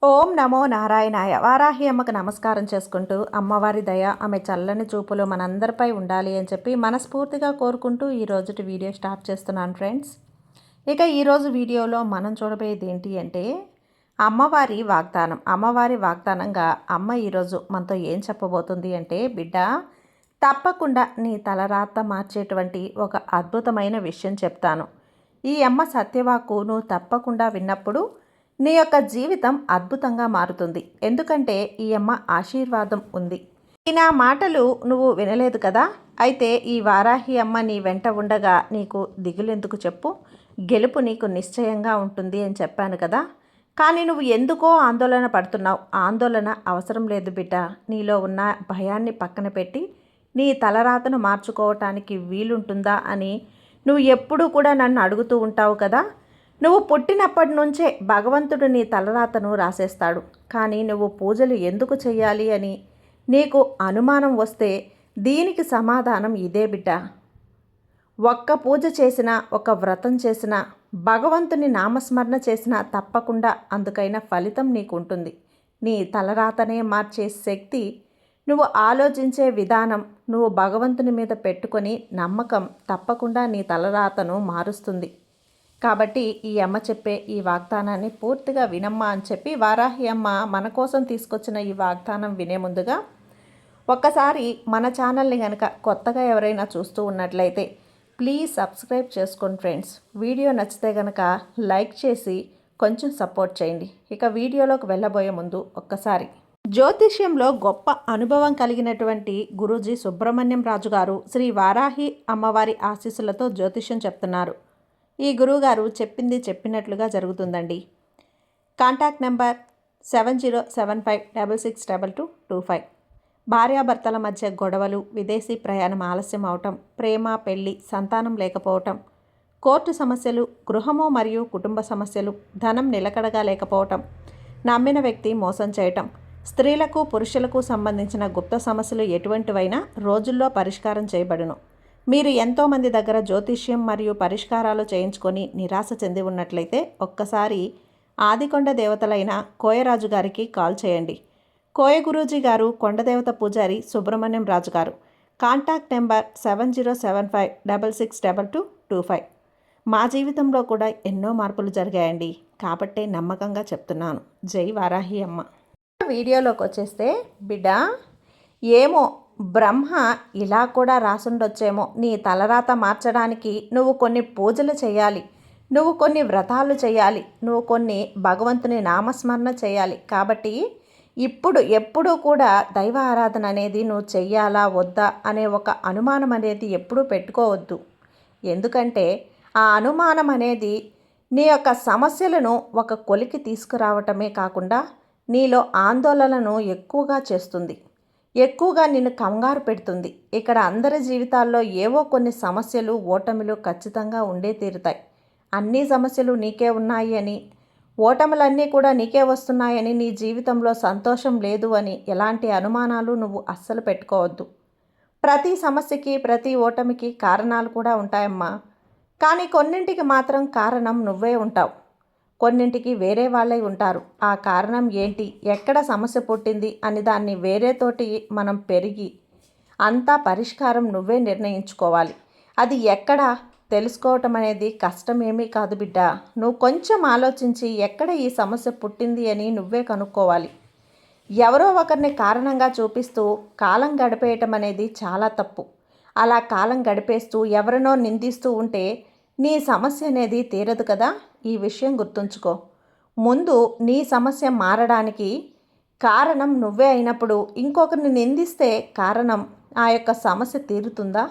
ఓం నమో నారాయణాయ. వారాహి అమ్మకు నమస్కారం చేసుకుంటూ, అమ్మవారి దయ, ఆమె చల్లని చూపులు మనందరిపై ఉండాలి అని చెప్పి మనస్ఫూర్తిగా కోరుకుంటూ ఈ రోజుటి వీడియో స్టార్ట్ చేస్తున్నాను ఫ్రెండ్స్. ఇక ఈరోజు వీడియోలో మనం చూడబోయేది ఏంటి అంటే అమ్మవారి వాగ్దానం. అమ్మవారి వాగ్దానంగా అమ్మ ఈరోజు మనతో ఏం చెప్పబోతుంది అంటే, బిడ్డ తప్పకుండా నీ తలరాత మార్చేటువంటి ఒక అద్భుతమైన విషయం చెప్తాను. ఈ అమ్మ సత్యవాక్కు నువ్వు తప్పకుండా విన్నప్పుడు నీ యొక్క జీవితం అద్భుతంగా మారుతుంది. ఎందుకంటే ఈ అమ్మ ఆశీర్వాదం ఉంది. ఈ నా మాటలు నువ్వు వినలేదు కదా, అయితే ఈ వారాహి అమ్మ నీ వెంట ఉండగా నీకు దిగులెందుకు చెప్పు, గెలుపు నీకు నిశ్చయంగా ఉంటుంది అని చెప్పాను కదా. కానీ నువ్వు ఎందుకో ఆందోళన పడుతున్నావు. ఆందోళన అవసరం లేదు బిడ్డ. నీలో ఉన్న భయాన్ని పక్కన పెట్టి నీ తలరాతను మార్చుకోవటానికి వీలుంటుందా అని నువ్వు ఎప్పుడూ కూడా నన్ను అడుగుతూ ఉంటావు కదా. నువ్వు పుట్టినప్పటి నుంచే భగవంతుడు నీ తలరాతను రాసేస్తాడు. కానీ నువ్వు పూజలు ఎందుకు చెయ్యాలి అని నీకు అనుమానం వస్తే దీనికి సమాధానం ఇదే బిడ్డ. ఒక్క పూజ చేసినా, ఒక వ్రతం చేసినా, భగవంతుని నామస్మరణ చేసినా తప్పకుండా అందుకైన ఫలితం నీకు ఉంటుంది. నీ తలరాతనే మార్చే శక్తి, నువ్వు ఆలోచించే విధానం, నువ్వు భగవంతుని మీద పెట్టుకొని నమ్మకం తప్పకుండా నీ తలరాతను మారుస్తుంది. కాబట్టి ఈ అమ్మ చెప్పే ఈ వాగ్దానాన్ని పూర్తిగా వినమ్మా అని చెప్పి వారాహి అమ్మ మన కోసం తీసుకొచ్చిన ఈ వాగ్దానం వినే ముందుగా ఒక్కసారి మన ఛానల్ని కనుక కొత్తగా ఎవరైనా చూస్తూ ఉన్నట్లయితే ప్లీజ్ సబ్స్క్రైబ్ చేసుకోండి ఫ్రెండ్స్. వీడియో నచ్చితే కనుక లైక్ చేసి కొంచెం సపోర్ట్ చేయండి. ఇక వీడియోలోకి వెళ్ళబోయే ముందు ఒక్కసారి జ్యోతిష్యంలో గొప్ప అనుభవం కలిగినటువంటి గురూజీ సుబ్రహ్మణ్యం రాజు గారు శ్రీ వారాహి అమ్మవారి ఆశీస్సులతో జ్యోతిష్యం చెప్తున్నారు. ఈ గురువుగారు చెప్పింది చెప్పినట్లుగా జరుగుతుందండి. Contact number 7075662225. భార్యాభర్తల మధ్య గొడవలు, విదేశీ ప్రయాణం ఆలస్యం అవటం, ప్రేమ, పెళ్లి, సంతానం లేకపోవటం, కోర్టు సమస్యలు, గృహము మరియు కుటుంబ సమస్యలు, ధనం నిలకడగా లేకపోవటం, నమ్మిన వ్యక్తి మోసం చేయటం, స్త్రీలకు పురుషులకు సంబంధించిన గుప్త సమస్యలు ఎటువంటివైనా రోజుల్లో పరిష్కారం చేయబడును. మీరు ఎంతోమంది దగ్గర జ్యోతిష్యం మరియు పరిష్కారాలు చేయించుకొని నిరాశ చెంది ఉన్నట్లయితే ఒక్కసారి ఆదికొండ దేవతలైన కోయరాజు గారికి కాల్ చేయండి. కోయ గురూజీ గారు కొండదేవత పూజారి సుబ్రహ్మణ్యం రాజు గారు. Contact number 7075662225. మా జీవితంలో కూడా ఎన్నో మార్పులు జరిగాయండి, కాబట్టే నమ్మకంగా చెప్తున్నాను. జై వారాహి అమ్మ. వీడియోలోకి వచ్చేస్తే బిడ్డ, ఏమో బ్రహ్మ ఇలా కూడా రాసుండొచ్చేమో, నీ తలరాత మార్చడానికి నువ్వు కొన్ని పూజలు చేయాలి, నువ్వు కొన్ని వ్రతాలు చేయాలి, నువ్వు కొన్ని భగవంతుని నామస్మరణ చేయాలి. కాబట్టి ఎప్పుడూ కూడా దైవ ఆరాధన అనేది నువ్వు చెయ్యాలా వద్దా అనే ఒక అనుమానం అనేది ఎప్పుడూ పెట్టుకోవద్దు. ఎందుకంటే ఆ అనుమానం అనేది నీ యొక్క సమస్యలను ఒక కొలికి తీసుకురావటమే కాకుండా నీలో ఆందోళనను ఎక్కువగా చేస్తుంది, ఎక్కువగా నిన్ను కంగారు పెడుతుంది. ఇక్కడ అందరి జీవితాల్లో ఏవో కొన్ని సమస్యలు, ఓటమిలు ఖచ్చితంగా ఉండే తీరుతాయి. అన్ని సమస్యలు నీకే ఉన్నాయి అని, ఓటములన్నీ కూడా నీకే వస్తున్నాయని, నీ జీవితంలో సంతోషం లేదు అని ఎలాంటి అనుమానాలు నువ్వు అస్సలు పెట్టుకోవద్దు. ప్రతి సమస్యకి, ప్రతి ఓటమికి కారణాలు కూడా ఉంటాయమ్మా. కానీ కొన్నింటికి మాత్రం కారణం నువ్వే ఉంటావు, కొన్నింటికి వేరే వాళ్ళే ఉంటారు. ఆ కారణం ఏంటి, ఎక్కడ సమస్య పుట్టింది అని దాన్ని వేరేతోటి మనం పెరిగి అంతా పరిష్కారం నువ్వే నిర్ణయించుకోవాలి. అది ఎక్కడ తెలుసుకోవటం అనేది కష్టమేమీ కాదు బిడ్డ. నువ్వు కొంచెం ఆలోచించి ఎక్కడ ఈ సమస్య పుట్టింది అని నువ్వే కనుక్కోవాలి. ఎవరో ఒకరిని కారణంగా చూపిస్తూ కాలం గడిపేయటం అనేది చాలా తప్పు. అలా కాలం గడిపేస్తూ ఎవరినో నిందిస్తూ ఉంటే నీ సమస్య అనేది తీరదు కదా. ఈ విషయం గుర్తుంచుకో. ముందు నీ సమస్య మారడానికి కారణం నువ్వే అయినప్పుడు ఇంకొకరిని నిందిస్తే కారణం ఆ యొక్క సమస్య తీరుతుందా?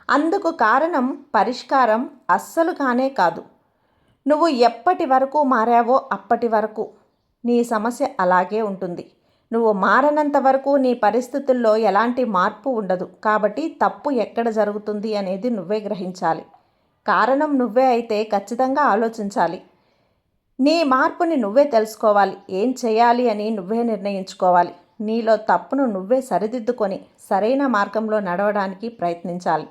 అందుకు కారణం పరిష్కారం అస్సలు కానే కాదు. నువ్వు ఎప్పటి వరకు మారావో అప్పటి వరకు నీ సమస్య అలాగే ఉంటుంది. నువ్వు మారనంత వరకు నీ పరిస్థితుల్లో ఎలాంటి మార్పు ఉండదు. కాబట్టి తప్పు ఎక్కడ జరుగుతుంది అనేది నువ్వే గ్రహించాలి. కారణం నువ్వే అయితే ఖచ్చితంగా ఆలోచించాలి. నీ మార్పుని నువ్వే తెలుసుకోవాలి. ఏం చేయాలి అని నువ్వే నిర్ణయించుకోవాలి. నీలో తప్పును నువ్వే సరిదిద్దుకొని సరైన మార్గంలో నడవడానికి ప్రయత్నించాలి.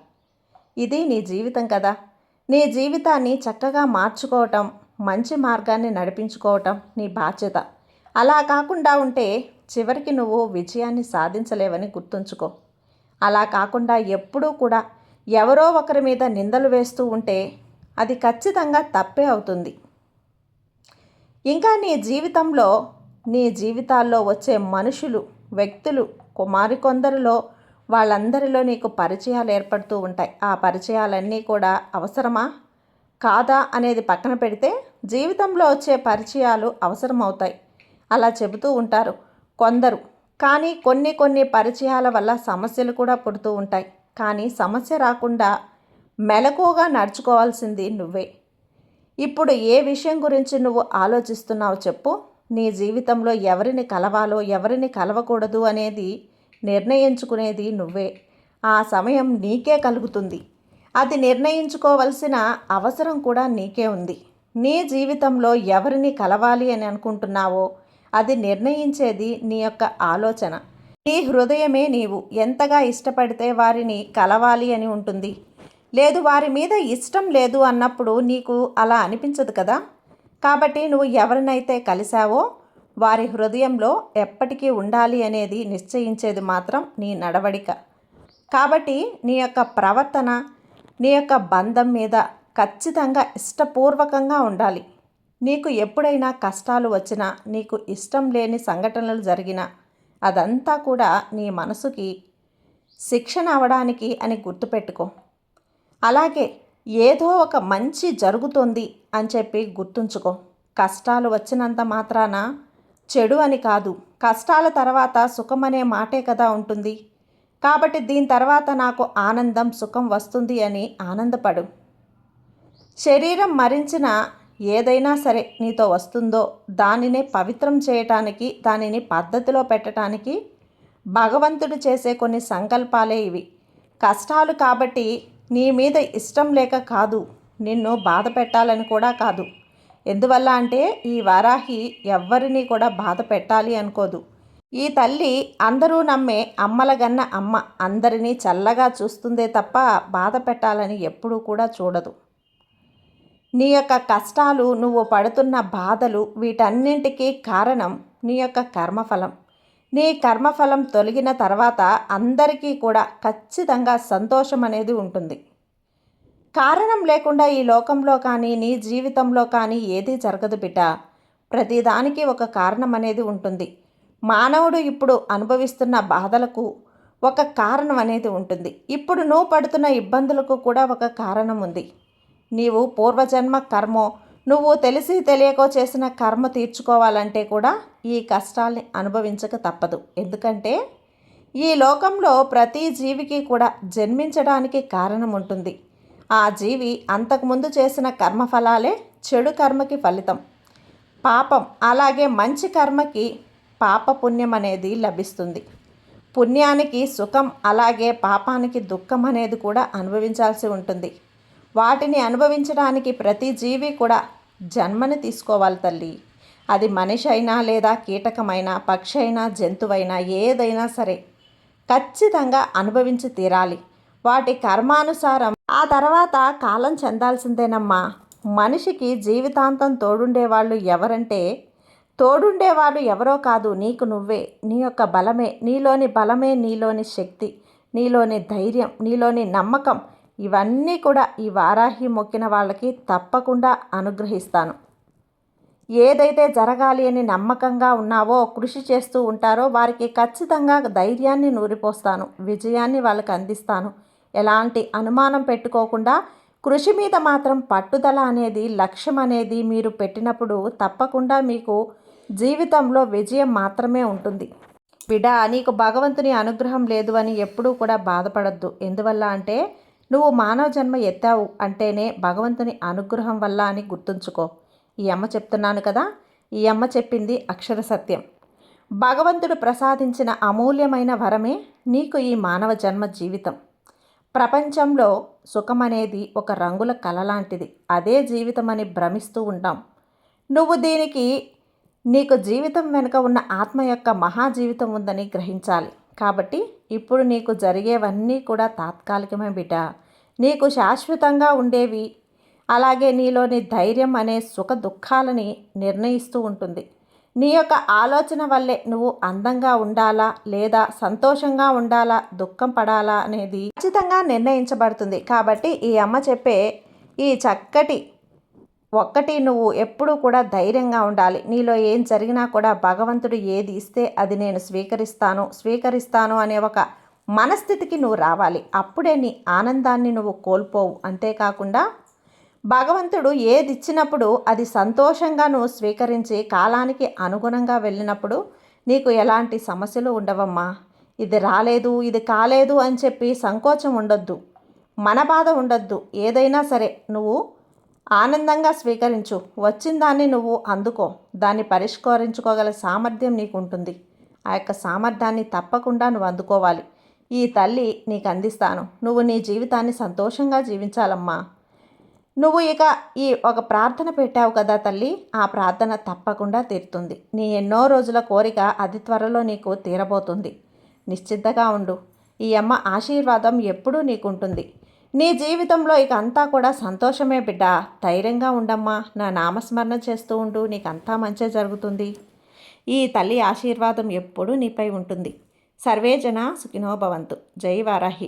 ఇది నీ జీవితం కదా. నీ జీవితాన్ని చక్కగా మార్చుకోవటం, మంచి మార్గాన్ని నడిపించుకోవటం నీ బాధ్యత. అలా కాకుండా ఉంటే చివరికి నువ్వు విజయాన్ని సాధించలేవని గుర్తుంచుకో. అలా కాకుండా ఎప్పుడూ కూడా ఎవరో ఒకరి మీద నిందలు వేస్తూ ఉంటే అది ఖచ్చితంగా తప్పే అవుతుంది. ఇంకా నీ జీవితాల్లో వచ్చే మనుషులు, వ్యక్తులు మరికొందరిలో వాళ్ళందరిలో నీకు పరిచయాలు ఏర్పడుతూ ఉంటాయి. ఆ పరిచయాలన్నీ కూడా అవసరమా కాదా అనేది పక్కన పెడితే జీవితంలో వచ్చే పరిచయాలు అవసరమవుతాయి అలా చెబుతూ ఉంటారు కొందరు. కానీ కొన్ని పరిచయాల వల్ల సమస్యలు కూడా పుడుతూ ఉంటాయి. కానీ సమస్య రాకుండా మెలకువగా నడుచుకోవాల్సింది నువ్వే. ఇప్పుడు ఏ విషయం గురించి నువ్వు ఆలోచిస్తున్నావు చెప్పు. నీ జీవితంలో ఎవరిని కలవాలో ఎవరిని కలవకూడదు అనేది నిర్ణయించుకునేది నువ్వే. ఆ సమయం నీకే కలుగుతుంది. అది నిర్ణయించుకోవలసిన అవసరం కూడా నీకే ఉంది. నీ జీవితంలో ఎవరిని కలవాలి అని అనుకుంటున్నావో అది నిర్ణయించేది నీ యొక్క ఆలోచన. నీ హృదయమే నీవు ఎంతగా ఇష్టపడితే వారిని కలవాలి అని ఉంటుంది. లేదు, వారి మీద ఇష్టం లేదు అన్నప్పుడు నీకు అలా అనిపించదు కదా. కాబట్టి నువ్వు ఎవరినైతే కలిశావో వారి హృదయంలో ఎప్పటికీ ఉండాలి అనేది నిశ్చయించేది మాత్రం నీ నడవడిక. కాబట్టి నీ యొక్క ప్రవర్తన, నీ యొక్క బంధం మీద ఖచ్చితంగా ఇష్టపూర్వకంగా ఉండాలి. నీకు ఎప్పుడైనా కష్టాలు వచ్చినా, నీకు ఇష్టం లేని సంఘటనలు జరిగినా అదంతా కూడా నీ మనసుకి శిక్షణ అవడానికి అని గుర్తుపెట్టుకో. అలాగే ఏదో ఒక మంచి జరుగుతుంది అని చెప్పి గుర్తుంచుకో. కష్టాలు వచ్చినంత మాత్రాన చెడు అని కాదు. కష్టాల తర్వాత సుఖం అనే మాటే కదా ఉంటుంది. కాబట్టి దీని తర్వాత నాకు ఆనందం, సుఖం వస్తుంది అని ఆనందపడు. శరీరం మరించిన ఏదైనా సరే నీతో వస్తుందో దానినే పవిత్రం చేయటానికి, దానిని పద్ధతిలో పెట్టడానికి భగవంతుడు చేసే కొన్ని సంకల్పాలే ఇవి. కష్టాలు కాబట్టి నీ మీద ఇష్టం లేక కాదు, నిన్ను బాధ పెట్టాలని కూడా కాదు. ఎందువల్ల అంటే ఈ వారాహి ఎవ్వరినీ కూడా బాధ పెట్టాలి అనుకోదు. ఈ తల్లి అందరూ నమ్మే అమ్మలగన్న అమ్మ, అందరినీ చల్లగా చూస్తుందే తప్ప బాధ పెట్టాలని ఎప్పుడూ కూడా చూడదు. నీ యొక్క కష్టాలు, నువ్వు పడుతున్న బాధలు, వీటన్నింటికీ కారణం నీ యొక్క కర్మఫలం. నీ కర్మఫలం తొలగిన తర్వాత అందరికీ కూడా ఖచ్చితంగా సంతోషం అనేది ఉంటుంది. కారణం లేకుండా ఈ లోకంలో కానీ నీ జీవితంలో కానీ ఏదీ జరగదు బిడ్డ. ప్రతిదానికి ఒక కారణం అనేది ఉంటుంది. మానవుడు ఇప్పుడు అనుభవిస్తున్న బాధలకు ఒక కారణం అనేది ఉంటుంది. ఇప్పుడు నువ్వు పడుతున్న ఇబ్బందులకు కూడా ఒక కారణం ఉంది. నీవు పూర్వజన్మ కర్మో, నువ్వు తెలిసి తెలియకో చేసిన కర్మ తీర్చుకోవాలంటే కూడా ఈ కష్టాల్ని అనుభవించక తప్పదు. ఎందుకంటే ఈ లోకంలో ప్రతి జీవికి కూడా జన్మించడానికి కారణం ఉంటుంది. ఆ జీవి అంతకుముందు చేసిన కర్మఫలాలే చెడు కర్మకి ఫలితం. పాపం అలాగే మంచి కర్మకి పాపపుణ్యం అనేది లభిస్తుంది. పుణ్యానికి సుఖం, అలాగే పాపానికి దుఃఖం అనేది కూడా అనుభవించాల్సి ఉంటుంది. వాటిని అనుభవించడానికి ప్రతి జీవి కూడా జన్మని తీసుకోవాలి తల్లి. అది మనిషి అయినా లేదా కీటకమైనా, పక్షి అయినా, జంతువైనా, ఏదైనా సరే ఖచ్చితంగా అనుభవించి తీరాలి. వాటి కర్మానుసారం ఆ తర్వాత కాలం చెందాల్సిందేనమ్మా. మనిషికి జీవితాంతం తోడుండేవాళ్ళు ఎవరంటే, తోడుండేవాళ్ళు ఎవరో కాదు, నీకు నువ్వే. నీ యొక్క బలమే, నీలోని బలమే, నీలోని శక్తి, నీలోని ధైర్యం, నీలోని నమ్మకం, ఇవన్నీ కూడా ఈ వారాహి మొక్కిన వాళ్ళకి తప్పకుండా అనుగ్రహిస్తాను. ఏదైతే జరగాలి అని నమ్మకంగా ఉన్నావో, కృషి చేస్తూ ఉంటారో వారికి ఖచ్చితంగా ధైర్యాన్ని నూరిపోస్తాను, విజయాన్ని వాళ్ళకి అందిస్తాను. ఎలాంటి అనుమానం పెట్టుకోకుండా కృషి మీద మాత్రం పట్టుదల అనేది, లక్ష్యం అనేది మీరు పెట్టినప్పుడు తప్పకుండా మీకు జీవితంలో విజయం మాత్రమే ఉంటుంది. బిడ్డ, నీకు భగవంతుని అనుగ్రహం లేదు అని ఎప్పుడూ కూడా బాధపడద్దు. ఎందువల్ల అంటే నువ్వు మానవ జన్మ ఎత్తావు అంటేనే భగవంతుని అనుగ్రహం వల్ల అని గుర్తుంచుకో. ఈ అమ్మ చెప్తున్నాను కదా, ఈ అమ్మ చెప్పింది అక్షర సత్యం. భగవంతుడు ప్రసాదించిన అమూల్యమైన వరమే నీకు ఈ మానవ జన్మ జీవితం. ప్రపంచంలో సుఖం అనేది ఒక రంగుల కళ లాంటిది. అదే జీవితం అని భ్రమిస్తూ ఉంటాం. నువ్వు నీకు జీవితం వెనుక ఉన్న ఆత్మ యొక్క మహాజీవితం ఉందని గ్రహించాలి. కాబట్టి ఇప్పుడు నీకు జరిగేవన్నీ కూడా తాత్కాలికమే బిడ్డ. నీకు శాశ్వతంగా ఉండేవి, అలాగే నీలోని ధైర్యం అనే సుఖ దుఃఖాలని నిర్ణయిస్తూ ఉంటుంది. నీ యొక్క ఆలోచన వల్లే నువ్వు అందంగా ఉండాలా లేదా సంతోషంగా ఉండాలా దుఃఖం పడాలా అనేది ఖచ్చితంగా నిర్ణయించబడుతుంది. కాబట్టి ఈ అమ్మ చెప్పే ఈ చక్కటి ఒక్కటి నువ్వు ఎప్పుడూ కూడా ధైర్యంగా ఉండాలి. నీలో ఏం జరిగినా కూడా భగవంతుడు ఏది ఇస్తే అది నేను స్వీకరిస్తాను అనే ఒక మనస్థితికి నువ్వు రావాలి. అప్పుడే నీ ఆనందాన్ని నువ్వు కోల్పోవు. అంతేకాకుండా భగవంతుడు ఏది ఇచ్చినప్పుడు అది సంతోషంగా నువ్వు స్వీకరించి కాలానికి అనుగుణంగా వెళ్ళినప్పుడు నీకు ఎలాంటి సమస్యలు ఉండవమ్మా. ఇది రాలేదు, ఇది కాలేదు అని చెప్పి సంకోచం ఉండొద్దు, మన బాధ ఉండొద్దు. ఏదైనా సరే నువ్వు ఆనందంగా స్వీకరించు. వచ్చిన దాన్ని నువ్వు అందుకో. దాన్ని పరిష్కరించుకోగల సామర్థ్యం నీకు ఉంటుంది. ఆ యొక్క సామర్థ్యాన్ని తప్పకుండా నువ్వు అందుకోవాలి. ఈ తల్లి నీకు అందిస్తాను. నువ్వు నీ జీవితాన్ని సంతోషంగా జీవించాలమ్మా. నువ్వు ఇక ఈ ఒక ప్రార్థన పెట్టావు కదా తల్లి, ఆ ప్రార్థన తప్పకుండా తీరుతుంది. నీ ఎన్నో రోజుల కోరిక అది త్వరలో నీకు తీరబోతుంది. నిశ్చింతగా ఉండు. ఈ అమ్మ ఆశీర్వాదం ఎప్పుడూ నీకుంటుంది. నీ జీవితంలో ఇక అంతా కూడా సంతోషమే బిడ్డ. ధైర్యంగా ఉండమ్మా. నా నామస్మరణ చేస్తూ ఉండు. నీకు అంతా మంచి జరుగుతుంది. ఈ తల్లి ఆశీర్వాదం ఎప్పుడూ నీపై ఉంటుంది. సర్వే జన సుఖినో భవంతు. జై వారాహి.